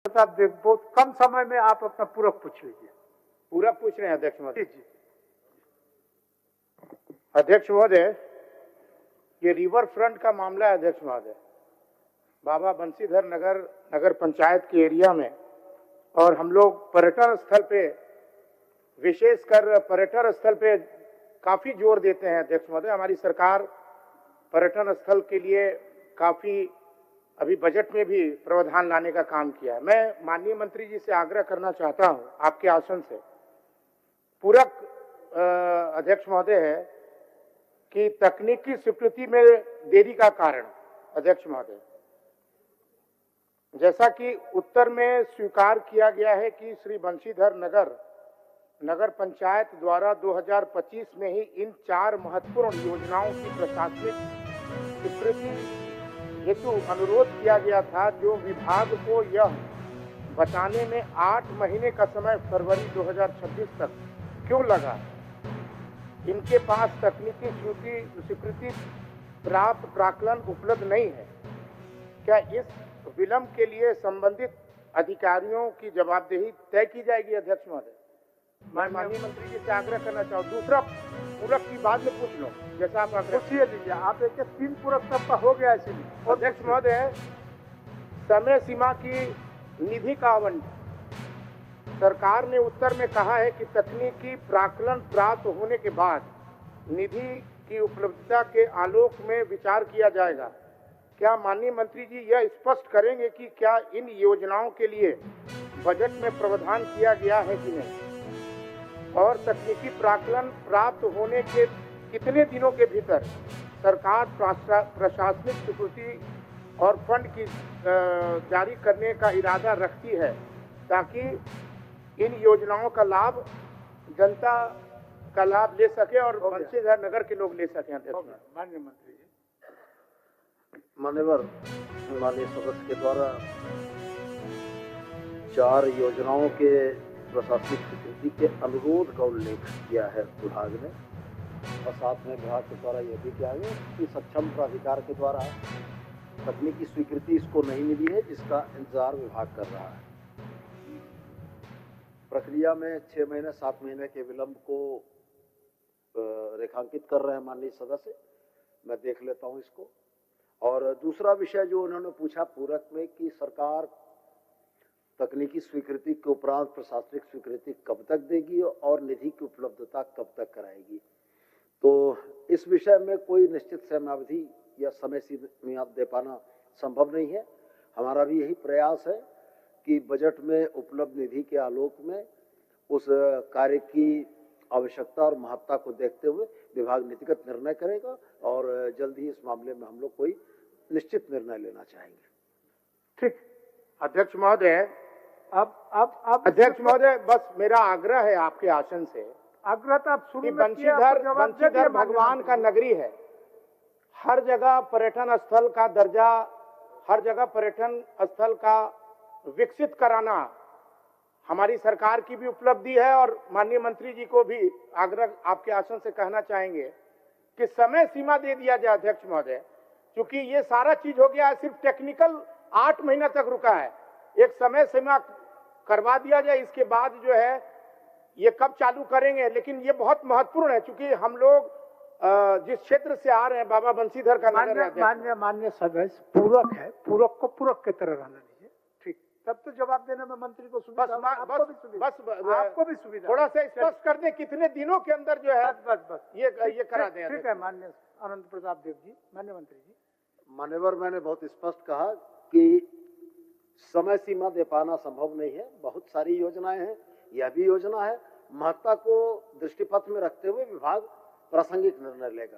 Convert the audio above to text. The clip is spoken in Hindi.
प्रताप देव, बहुत कम समय में आप अपना पूरक पूछ लीजिए। पूरक पूछ रहे हैं अध्यक्ष महोदय। जी। अध्यक्ष महोदय, ये रिवर फ्रंट का मामला है अध्यक्ष महोदय, बाबा बंशीधर नगर नगर पंचायत के एरिया में, और हम लोग पर्यटन स्थल पे, विशेषकर पर्यटन स्थल पे काफी जोर देते हैं अध्यक्ष महोदय। हमारी सरकार पर्यटन स्थल के लिए काफी अभी बजट में भी प्रावधान लाने का काम किया है। मैं माननीय मंत्री जी से आग्रह करना चाहता हूं आपके आसन से, पूरक अध्यक्ष महोदय है कि तकनीकी स्वीकृति में देरी का कारण अध्यक्ष महोदय, जैसा कि उत्तर में स्वीकार किया गया है कि श्री बंशीधर नगर पंचायत द्वारा 2025 में ही इन 4 महत्वपूर्ण योजनाओं की प्रशासनिक स्वीकृति हेतु अनुरोध किया गया था, जो विभाग को यह बताने में 8 महीने का समय फरवरी 2026 तक क्यों लगा। इनके पास तकनीकी स्वीकृति प्राप्त प्राक्कलन उपलब्ध नहीं है। क्या इस विलंब के लिए संबंधित अधिकारियों की जवाबदेही तय की जाएगी अध्यक्ष महोदय? मैं माननीय मंत्री जी से आग्रह करना चाहूँ। दूसरा पूरक की बाद में पूछ लो, जैसा आप पूछिए लीजिए। आप एक 3 पूरक सबका हो गया इसीलिए। अध्यक्ष महोदय, समय सीमा की निधि का आवंटन, सरकार ने उत्तर में कहा है कि तकनीकी प्राक्कलन प्राप्त होने के बाद निधि की उपलब्धता के आलोक में विचार किया जाएगा। क्या माननीय मंत्री जी यह स्पष्ट करेंगे कि क्या इन योजनाओं के लिए बजट में प्रावधान किया गया है कि नहीं, और तकनीकी प्राक्कलन प्राप्त होने के कितने दिनों के भीतर सरकार प्रशासनिक स्वीकृति और फंड की जारी करने का इरादा रखती है, ताकि इन योजनाओं का लाभ जनता का लाभ ले सके और बंशीधर नगर के लोग ले सकें। माननीय मंत्री जी, माननीय सदस्य के द्वारा 4 योजनाओं के प्रशासनिक स्वीकृति के अनुरोध का उल्लेख किया है विभाग ने, और साथ में विभाग के द्वारा यह भी किया है कि सक्षम प्राधिकार के द्वारा तकनीकी स्वीकृति इसको नहीं मिली है, जिसका इंतजार विभाग कर रहा है। प्रक्रिया में 6 महीने 7 महीने के विलंब को रेखांकित कर रहे हैं माननीय सदस्य, मैं देख लेता हूं इसको। और दूसरा विषय जो उन्होंने पूछा पूरक में कि सरकार तकनीकी स्वीकृति के उपरांत प्रशासनिक स्वीकृति कब तक देगी और निधि की उपलब्धता कब तक कराएगी, तो इस विषय में कोई निश्चित समयावधि या समय सीमा दे पाना संभव नहीं है। हमारा भी यही प्रयास है कि बजट में उपलब्ध निधि के आलोक में उस कार्य की आवश्यकता और महत्ता को देखते हुए विभाग नीतिगत निर्णय करेगा, और जल्द ही इस मामले में हम लोग कोई निश्चित निर्णय लेना चाहेंगे। ठीक अध्यक्ष महोदय, अब अध्यक्ष महोदय, बस मेरा आग्रह है आपके आसन से, आग्रह तो आप शुरू में बंशीधर भगवान का नगरी है। हर जगह पर्यटन स्थल का दर्जा, हर जगह पर्यटन स्थल का विकसित कराना हमारी सरकार की भी उपलब्धि है, और माननीय मंत्री जी को भी आग्रह आपके आसन से कहना चाहेंगे कि समय सीमा दे दिया जाए अध्यक्ष महोदय, क्योंकि ये सारा चीज हो गया है, सिर्फ टेक्निकल 8 महीना तक रुका है। एक समय सीमा करवा दिया जाए, इसके बाद जो है ये कब चालू करेंगे। लेकिन ये बहुत महत्वपूर्ण है, क्योंकि हम लोग जिस क्षेत्र से आ रहे हैं, बाबा बंशीधर का नगर है। मान्य सदस्य, पूरक है, पूरक को पूरक की तरह रहना दीजिए। ठीक, तब तो जवाब देने में मंत्री को सुविधा, आपको भी सुविधा। थोड़ा सा स्पष्ट कर दें कितने दिनों के अंदर जो है बस ये करा दें। ठीक है माननीय अनंत प्रताप देव जी। माननीय मंत्री जी, मान्यवर, मैंने बहुत स्पष्ट कहा कि समय सीमा दे पाना संभव नहीं है। बहुत सारी योजनाएं हैं, यह भी योजना है। महत्ता को दृष्टिपथ में रखते हुए विभाग प्रासंगिक निर्णय लेगा।